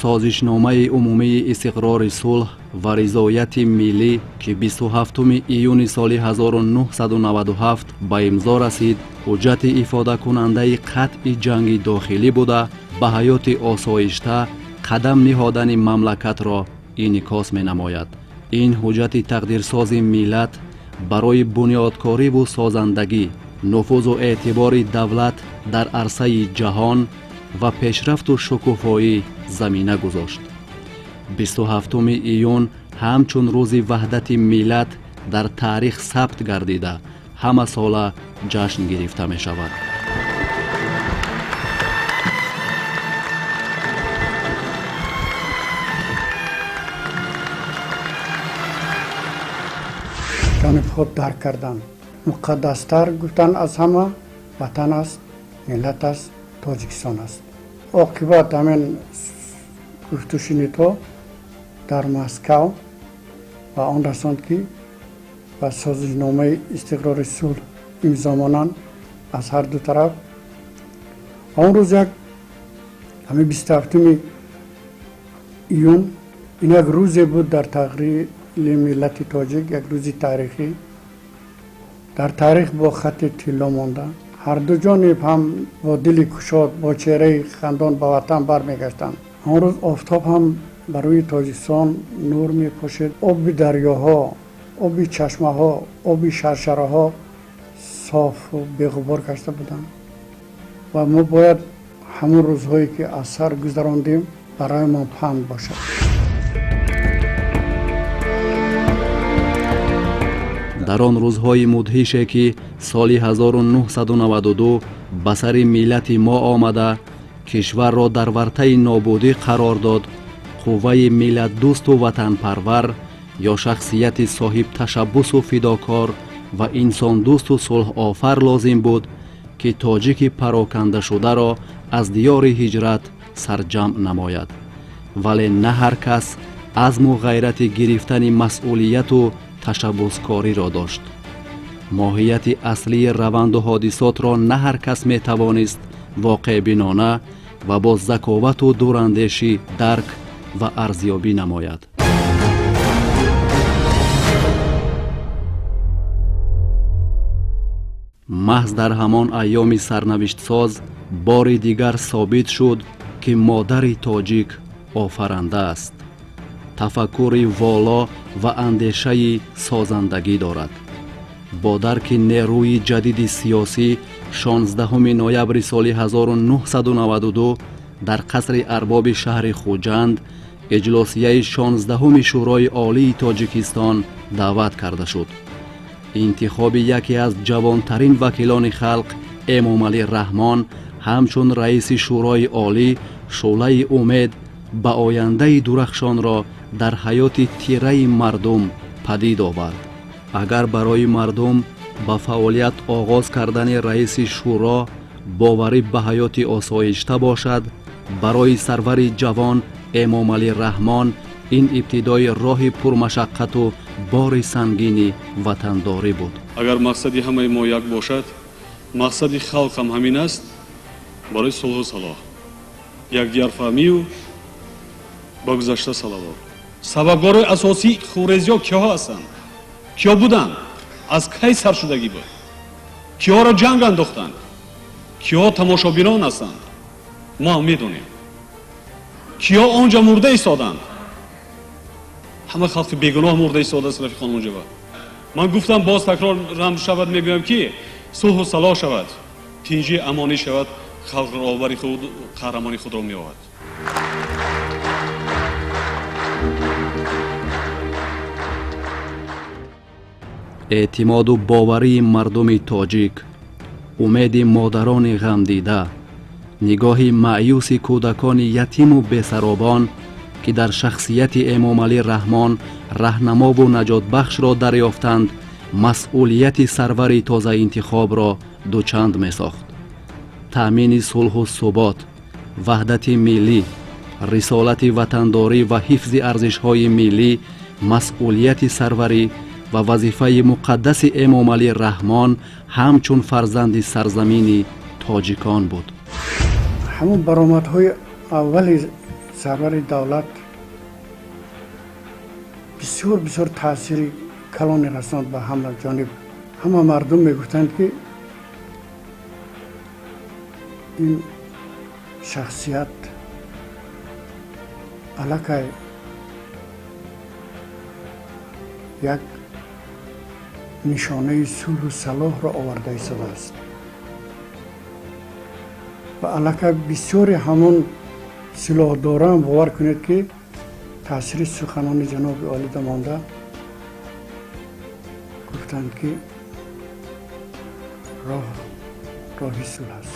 سازشنامه عمومی استقرار صلح و رضایت ملی که 27 ایون سال 1997 به امضا رسید، حجت افاده کننده قطع جنگ داخلی بوده، به حیات آسایشته قدم نهادن مملکت را انعکاس می نماید. این حجت تقدیرساز ملت برای بنیادکاری و سازندگی نفوذ و اعتبار دولت در عرصه جهان و پیشرفت و شکوفایی زمینه گذاشت. 27 ایون همچون روز وحدت ملت در تاریخ ثبت گردیده همه ساله جشن گرفته می شود. جانب خود درک کردن. مقدستر گفتن از همه وطن است، ملت است، تاجیکستان است. عاقبت همین گفتگوی تو در مسکو و آن رساند که و سازشنامه استقرار صلح امضا مانند از هر دو طرف. آن روز یک همین 27 ایون این یک روزی بود در تقریر ملت تاجیک، یک روزی تاریخی در تاریخ با خط طلا مانده. هر دو جانب هم با دل گشاد با چهره خندان به وطن برمیگشتند. آن روز آفتاب هم بر روی تاجیکستان نور می‌پاشید. آب دریاها، آب چشمه‌ها، آب شرشره‌ها صاف و بی‌غبار گشته بودند و ما باید همون روزهایی که از سر گذراندیم برای ما پند باشد. در آن روزهای مدهشه که سال 1992 به سر ملت ما آمده، کشور را در ورطه نابودی قرار داد، قوه ملت دوست و وطن پرور یا شخصیت صاحب تشبث و فداکار و انسان دوست و صلح آفر لازم بود که تاجیک پراکنده شده را از دیار هجرت سرجمع نماید. ولی نه هر کس عزم و غیرت گرفتن مسئولیت و تشبثکاری را داشت. ماهیت اصلی روند و حادثات را نه هر کس می توانست واقع بینانه و با ذکاوت و دوراندیشی درک و ارزیابی نماید. محض در همان ایام سرنوشت ساز بار دیگر ثابت شد که مادر تاجیک آفرنده است. تفکر والا و اندیشه سازندگی دارد. با درک نیروی جدید سیاسی 16 نوامبر سال 1992 در قصر ارباب شهر خوجند اجلاسیه 16 شورای عالی تاجیکستان دعوت کرده شد. انتخاب یکی از جوانترین وکیلان خلق امام علی رحمان همچون رئیس شورای عالی شعله امید به آینده درخشان را در حیات تیره مردم پدید آورد. اگر برای مردم با فعالیت آغاز کردن رئیس شورا باوری به حیات آسایشته باشد، برای سرور جوان امام علی رحمان این ابتدای راه پرمشقت و بار سنگین وطنداری بود. اگر مقصدی همه ما یک باشد، مقصد خلق هم همین است، برای صلح و صلاح یک دیارفهمی و با گذشته صلوات. سببگار اساسی خورزیا کیا هستند؟ کیا بودند؟ از کی سر شدگی بود؟ کیا را جنگ انداختند؟ کیا تماشابینان هستند؟ ما میدونیم. کیا آنجا مرده ایستادند؟ همه خلق بیگناه مرده ایستاده است رفیقان اونجا. من گفتم باز تکرار رم شود میگویم که صلح و صلاح شود، تینجی امانی شود، خلق را آوری خود قهرمانی خود را میآورد. اعتماد و باوری مردم تاجیک، امید مادران غمدیده، نگاه مایوس کودکان یتیم و بی‌سرابان که در شخصیت امام علی رحمان راهنما و نجات بخش را دریافتند، مسئولیت سرور تازه انتخاب را دوچند می ساخت. تأمین صلح و ثبات، وحدت ملی، رسالت وطنداری و حفظ ارزش‌های ملی، مسئولیت سروری و وظیفه مقدس امام علی رحمان همچون فرزند سرزمین تاجیکان بود. همون برآمدهای اول سرور دولت بسیار تاثیر کلانی رساند به همه جانب. همه مردم میگفتند که این شخصیت علاقه یک نشانه صلح و صلاح را آورده ایستاده است و علاقه بسیاری همون سلاح داران باور کنید که تاثیر سخنان جناب عالی دمانده گفتند که راهی صلح است.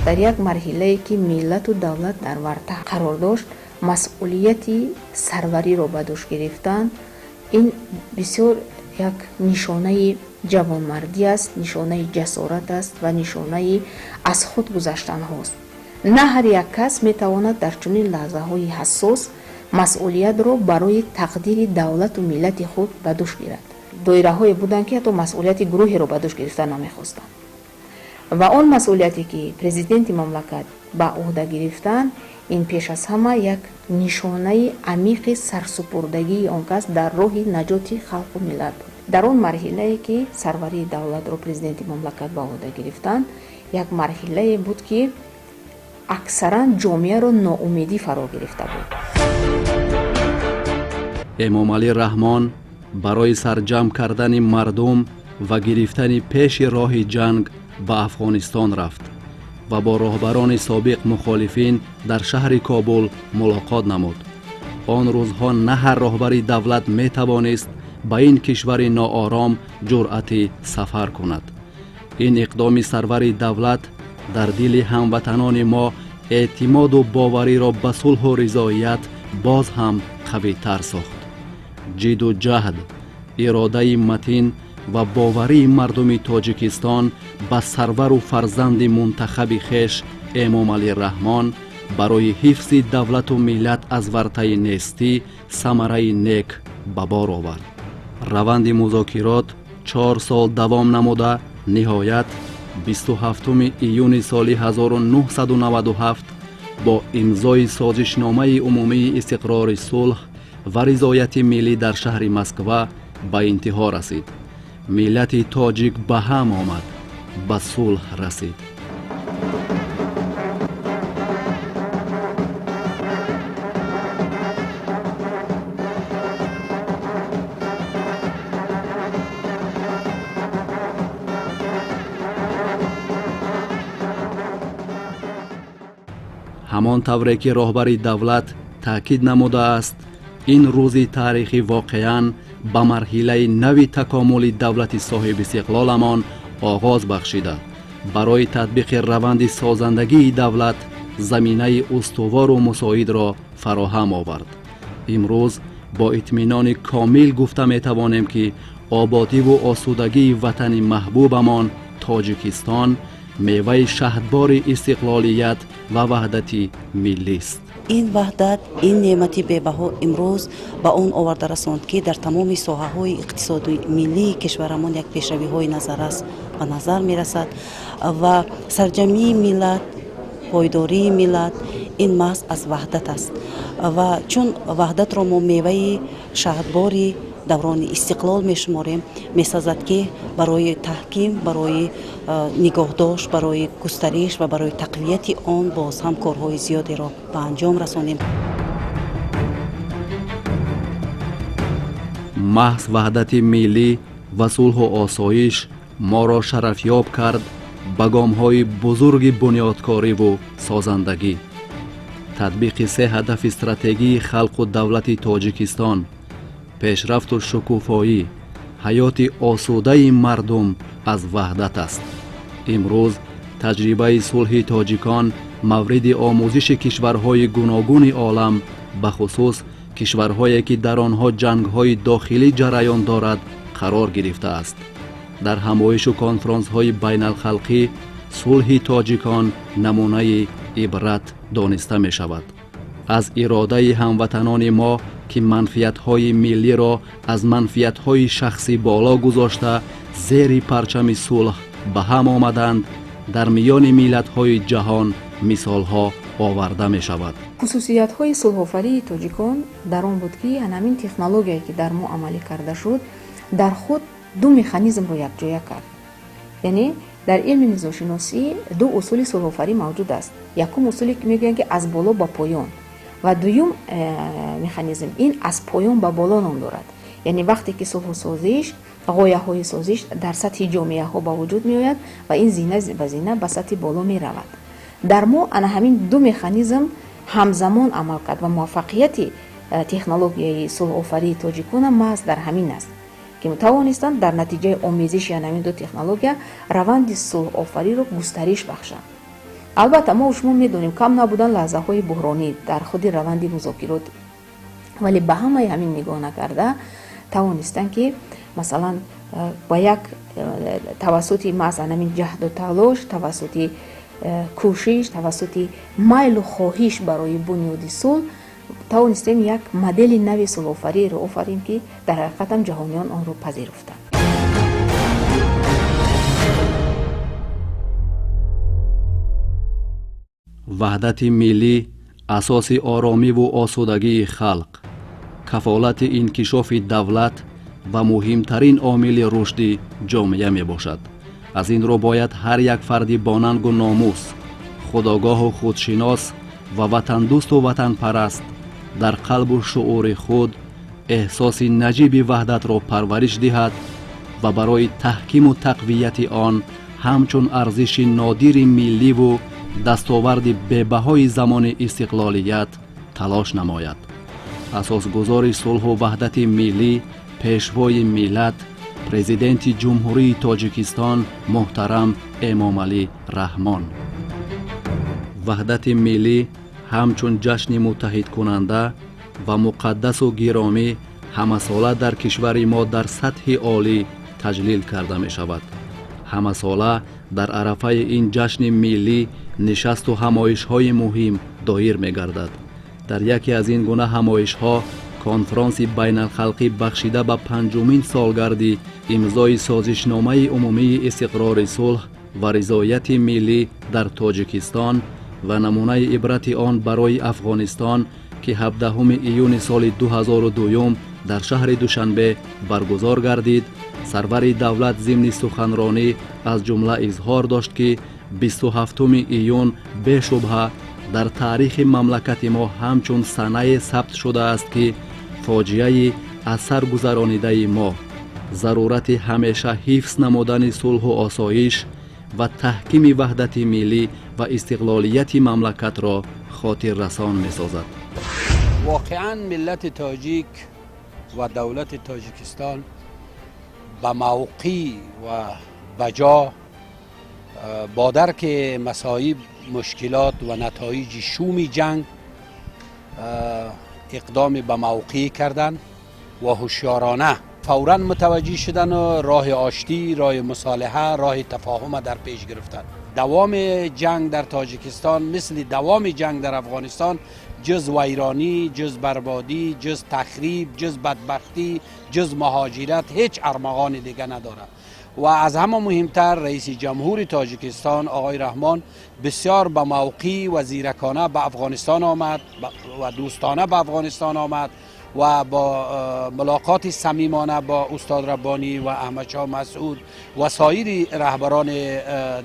در یک مرحله که ملت و دولت در ورطه قرار داشت، مسئولیتی سروری را به دوش گرفتن، این بسیار یک نشانه جوانمردی است، نشانه جسارت است و نشانه از خود گذشتن هاست. نه هر یک کس میتواند در چنین لحظه های حساس مسئولیت را برای تقدیر دولت و ملت خود به دوش گیرد. دایره های بودند که حتی مسئولیت گروهی را به دوش گرفتن نمیخواستند و آن مسئولیتی که پرزیدنت مملکت به عهده گرفتن، این پیش از همه یک نشانه عمیق سرسپردگی آن کس در راه نجات خلق و ملت بود. در آن مرحله که سروری دولت را پرزیدنت مملکت به عهده گرفتن، یک مرحله بود که اکثرا جامعه را ناامیدی فرا گرفته بود. امام علی رحمان برای سرجم کردن مردم و گرفتن پیش راه جنگ به افغانستان رفت و با راهبران سابق مخالفین در شهر کابل ملاقات نمود. آن روزها نه هر راهبر دولت می توانست به این کشور ناآرام جرأت سفر کند. این اقدام سرور دولت در دل هموطنان ما اعتماد و باوری را به صلح و رضایت باز هم قوی‌تر ساخت. جد و جهد، اراده متین و باوری مردم تاجیکستان به سرور و فرزند منتخب خویش امام علی رحمان برای حفظ دولت و ملت از ورطه نیستی ثمره نیک به بار آورد. روند مذاکرات 4 سال دوام نموده نهایت 27 ایون سال 1997 با امضای سازشنامه عمومی استقرار صلح و رضایت ملی در شهر مسکو به انتها رسید. ملت تاجیک به هم آمد، به صلح رسید. همان طوری که راهبر دولت تاکید نموده است، این روزی تاریخی واقعاً به مرحله نوی تکامل دولت صاحب استقلالمان آغاز بخشیده. برای تطبیق روند سازندگی دولت زمینه استوار و مساعد را فراهم آورد. امروز با اطمینان کامل گفته می توانیم که آبادی و آسودگی وطن محبوبمان تاجیکستان میوه شهدبار استقلالیت و وحدت ملی است. این وحدت، این نعمتی بی‌بها امروز با اون آورده رساند که در تمام ساحه‌های اقتصادی ملی کشورمان یک پیشروی‌های نظر است و نظر می‌رسد و سرجمی ملت، پایداری ملت این محض از وحدت است و چون وحدت را ما میوه شهدباری دوران استقلال میشماریم، میسازد که برای تحکیم، برای نگاهداشت، برای گسترش و برای تقویت آن باز هم کارهای زیادی را به انجام رسانیم. محض وحدت ملی و صلح و آسایش ما را شرفیاب کرد به گام‌های بزرگ بنیادکاری و سازندگی. تطبیق 3 هدف استراتژی خلق و دولت تاجیکستان، پیشرفت و شکوفایی، حیات آسوده مردم از وحدت است. امروز تجربه صلح تاجیکان مورد آموزش کشورهای گوناگون عالم، به خصوص کشورهایی که در آنها جنگ‌های داخلی جریان دارد قرار گرفته است. در همایش و کنفرانس‌های بین الخلقی صلح تاجیکان نمونه عبرت دانسته می شود. از اراده هموطنان ما که منفعت‌های ملی را از منفعت‌های شخصی بالا گذاشته زیر پرچم صلح به هم آمدند، در میان ملت‌های جهان مثال‌ها آورده می شود. خصوصیت‌های صلح‌آفرینی تاجیکان در آن بود که همین تکنولوژیایی که در ما عملی کرده شد در خود دو مکانیزم رو یکجا کرد. یعنی در علم نژادشناسی دو اصول صلح‌آفرین موجود است. یکم اصولی که میگن که از بالا به پایان و دوم مکانیزم این از پایان به بالا نام دارد. یعنی وقتی که صلح و سازش غایه‌های سازش در سطح جامعه‌ها به وجود می‌آید و این زینه به زینه به سطح بالا می‌رود. در ما همین دو مکانیزم همزمان عمل کرد و موفقیت تکنولوژی صلح‌آفرینی تاجیکان محض در همین است که توانستند در نتیجه آمیزش همین دو تکنولوژی روند صلح‌آفرینی را گسترش بخشند. البته ما شما می‌دونیم کم نبودن لحظه‌های بحرانی در خود روند مذاکرات، ولی به همه همین نگاه نکرده توانستند که مثلا با یک توسط مثلا همین جهد و تلاش، توسط کوشش، توسط میل و خواهش برای بنیاد صلح توانستیم یک مدل نوی صلح‌آفرینی را آفرینیم که در حقیقت هم جهانیان آن را پذیرفتند. وحدت ملی اساس آرامی و آسودگی خلق، کفالت انکشاف دولت و مهمترین عامل رشد جامعه می باشد. از این رو باید هر یک فردی با ننگ و ناموس، خودآگاه و خودشناس و وطن دوست و وطن پرست در قلب و شعور خود احساس نجیب وحدت را پرورش دهد و برای تحکیم و تقویت آن همچون ارزش نادر ملی و دستاورد به‌بهای زمان استقلالیت تلاش نماید. اساسگزار صلح و وحدت ملی پیشوای ملت پرزیدنت جمهوری تاجیکستان محترم امامعلی رحمان. وحدت ملی همچون جشن متحد کننده و مقدس و گرامی همه ساله در کشور ما در سطح عالی تجلیل کرده می شود. همه ساله در عرفه این جشن ملی نشست و همایش های مهم دایر می گردد. در یکی از این گونه همایش ها کنفرانس بین الخلقی بخشیده به 5مین سالگرد امضای سازشنامه عمومی استقرار صلح و رضایت ملی در تاجیکستان و نمونه عبرت آن برای افغانستان که 17 ایون سال 2002 در شهر دوشنبه برگزار گردید، سرور دولت ضمن سخنرانی از جمله اظهار داشت که 27 ایون به شبهه در تاریخ مملکت ما همچون سنه ثبت شده است که فاجعه از سر گذرانیده ما ضرورت همیشه حفظ نمودن صلح و آسایش و تحکیم وحدت ملی و استقلالیت مملکت را خاطر رسان می سازد. واقعا ملت تاجیک و دولت تاجیکستان به موقع و بجا با درک مصائب، مشکلات و نتایج شوم جنگ اقدام به موقع کردند و هوشیارانه فوراً متوجه شدن و راه آشتی، راه مصالحه، راه تفاهم در پیش گرفتند. دوام جنگ در تاجیکستان مثل دوام جنگ در افغانستان جز ویرانی، جز بربادی، جز تخریب، جز بدبختی، جز مهاجرت هیچ ارمغان دیگه ندارد. و از همه مهمتر رئیس جمهور تاجیکستان آقای رحمان بسیار به موقع و زیرکانه به افغانستان آمد و دوستانه به افغانستان آمد و با ملاقات صمیمانه با استاد ربانی و احمد شاه مسعود و سایر رهبران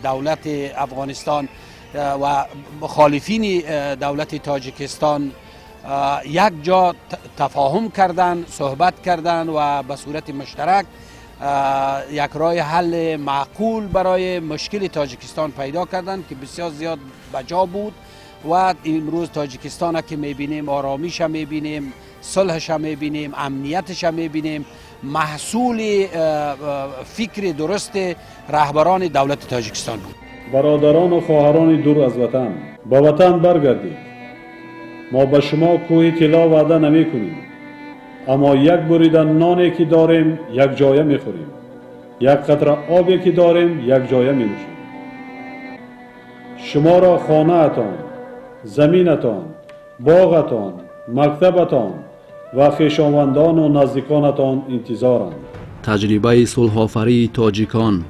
دولت افغانستان و مخالفین دولت تاجیکستان یک جا تفاهم کردند، صحبت کردند و به صورت مشترک یک راه حل معقول برای مشکل تاجیکستان پیدا کردند که بسیار زیاد بجا بود و امروز تاجیکستان که میبینیم آرامیش میبینیم، صلحش میبینیم، امنیتش میبینیم، محصول فکر درست رهبران دولت تاجیکستان بود. برادران و خواهران دور از وطن، با وطن برگردید. ما به شما کوه طلا وعده نمی کنیم، اما یک بریدن نانی که داریم یک جایه می خوریم، یک قطره آبی که داریم یک جایه می نوشیم. شما را خانه اتان، زمینتان، باغتان، مکتبتان و خویشاوندان و نزدیکانتان انتظارند. تجربه صلح‌آفرینی تاجیکان،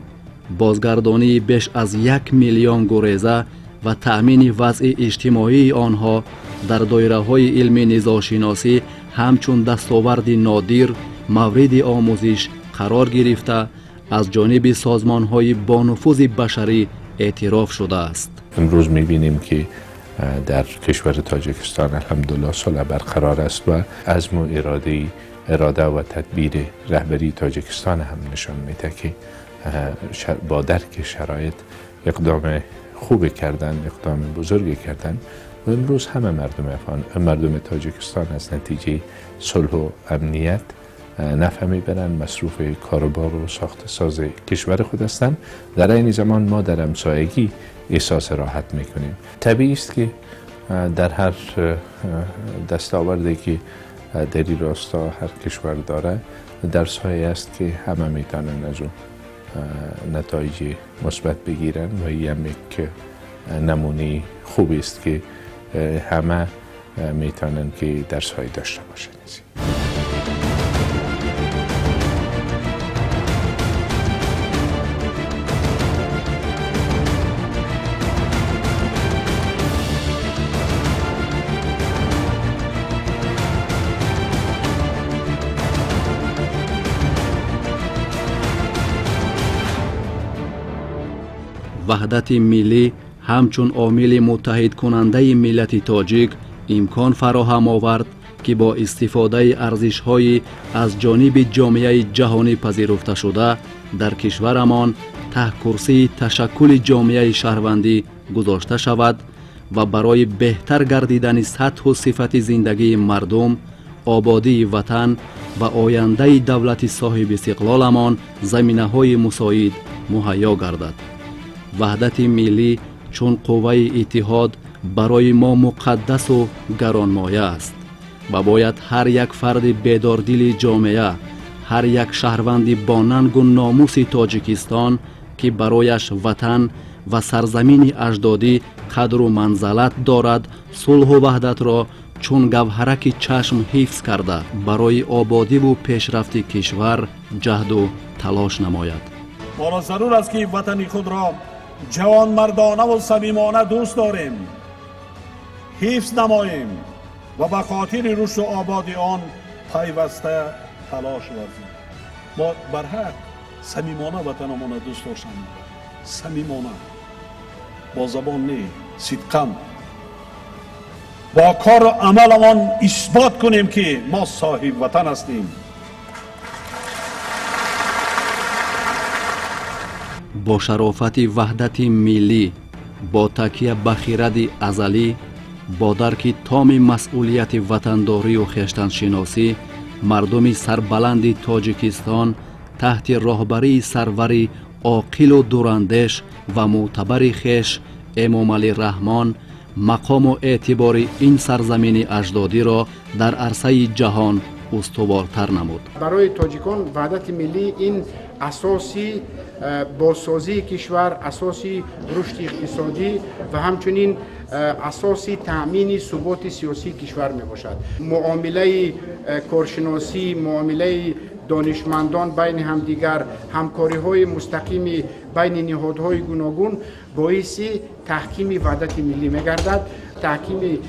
بازگردانی بیش از 1 میلیون گریزه و تأمین وضع اجتماعی آنها در دایره‌های علم نژادشناسی همچون دستاورد نادر مورد آموزش قرار گرفته از جانب سازمان‌های با نفوذ بشری اعتراف شده است. امروز می‌بینیم که در کشور تاجیکستان الحمدلله صلح برقرار است و عزم و اراده و تدبیر رهبری تاجیکستان هم نشان میده که با درک شرایط اقدام خوب کردن، اقدام بزرگی کردن و امروز همه مردم تاجیکستان از نتیجه صلح و امنیت نفع میبرن، مصروف کاروبار و ساخت ساز کشور خود هستند. در این زمان ما در همسایگی احساس راحت میکنیم. طبیعی است که در هر دستاوردی که در این راستا هر کشور داره درس‌هایی است که همه میتونن از اون نتایج مثبت بگیرن و این هم یک نمونه خوبی است که همه میتونن که درس‌هایی داشته باشن. وحدت ملی همچون عامل متحد کننده ملت تاجیک امکان فراهم آورد که با استفاده ارزش‌های از جانب جامعه جهانی پذیرفته شده در کشورمان ته کرسی تشکل جامعه شهروندی گذاشته شود و برای بهتر گردیدن سطح و صفت زندگی مردم، آبادی وطن و آینده دولت صاحب استقلالمان زمینه‌های مساعد مهیا گردد. وحدت ملی چون قوه اتحاد برای ما مقدس و گرانمایه است و باید هر یک فرد بیداردل جامعه، هر یک شهروند با ننگ و ناموس تاجیکستان که برایش وطن و سرزمین اجدادی قدر و منزلت دارد صلح و وحدت را چون گوهرک چشم حفظ کرده برای آبادی و پیشرفت کشور جهد و تلاش نماید. ما را ضرور است که وطن خود را جوان مردانه و صمیمانه دوست داریم، حفظ نماییم و به خاطر رشد و آبادی آن پیوسته تلاش ورزیم. ما بر حق صمیمانه وطنمان را دوست داشتیم، صمیمانه، با زبان نه، صدقاً با کار و عملمان اثبات کنیم که ما صاحب وطن هستیم. با شرافت وحدت ملی، با تکیه به خرد ازلی، با درک تام مسئولیت وطنداری و خویشتن‌شناسی، مردم سربلند تاجیکستان تحت راهبری سروری عاقل و دوراندیش و معتبر خویش امام علی رحمان مقام و اعتبار این سرزمین اجدادی را در عرصه جهان استوارتر نمود. برای تاجیکان وحدت ملی این اساسی بازسازی کشور، اساسی رشد اقتصادی و همچنین اساسی تأمین ثبات سیاسی کشور می باشد. معامله کارشناسی، معامله دانشمندان بین همدیگر، همکاری های مستقیم بین نهادهای گوناگون باعث تحکیم وحدت ملی می گردد. تحکیم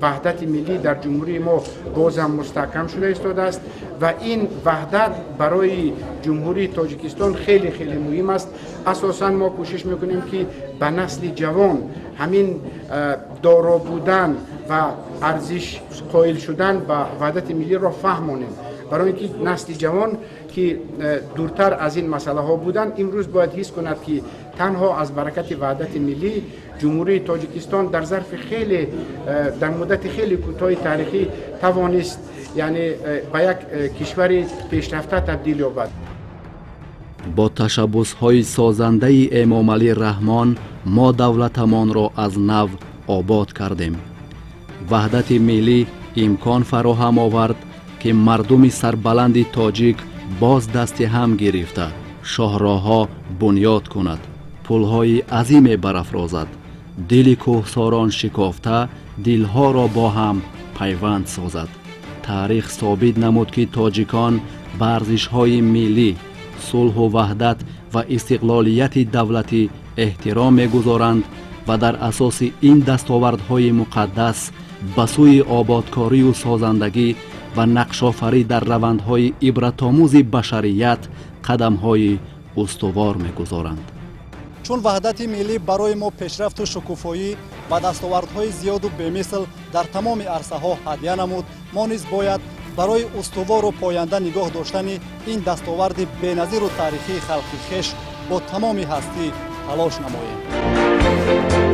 وحدت ملی در جمهوری ما باز هم مستحکم شده ایستاده است و این وحدت برای جمهوری تاجیکستان خیلی خیلی مهم است. اساساً ما کوشش میکنیم که به نسل جوان همین دارا بودن و ارزش قائل شدن به وحدت ملی را فهمانیم، برای اینکه نسل جوان که دورتر از این مسئله ها بودن امروز باید حس کند که تنها از برکت وحدت ملی جمهوری تاجیکستان در ظرف خیلی در مدت خیلی کوتاه تاریخی توانست یعنی به یک کشور پیشرفته تبدیل یابد. با تشبس‌های سازنده امام علی رحمان ما دولتمان را از نو آباد کردیم. وحدت ملی امکان فراهم آورد که مردم سربلند تاجیک باز دست هم گرفته شاهراه‌ها بنیاد کند، پل‌های عظیم برافرازد، دل کوهساران شکافته دلها را با هم پیوند سازد. تاریخ ثابت نمود که تاجیکان به ارزش‌های ملی، صلح و وحدت و استقلالیت دولتی احترام می‌گذارند و در اساس این دستاوردهای مقدس به سوی آبادکاری و سازندگی و نقش‌آفری در روندهای عبرت‌آموز بشریت قدم‌های استوار می‌گذارند. چون وحدت ملی برای ما پیشرفت و شکوفایی و دستاوردهای زیاد و بی‌مثل در تمام عرصه‌ها هدیه نمود، ما نیز باید برای استوار و پاینده نگاه داشتن این دستاورد بی‌نظیر و تاریخی خلق خویش با تمام هستی تلاش نماییم.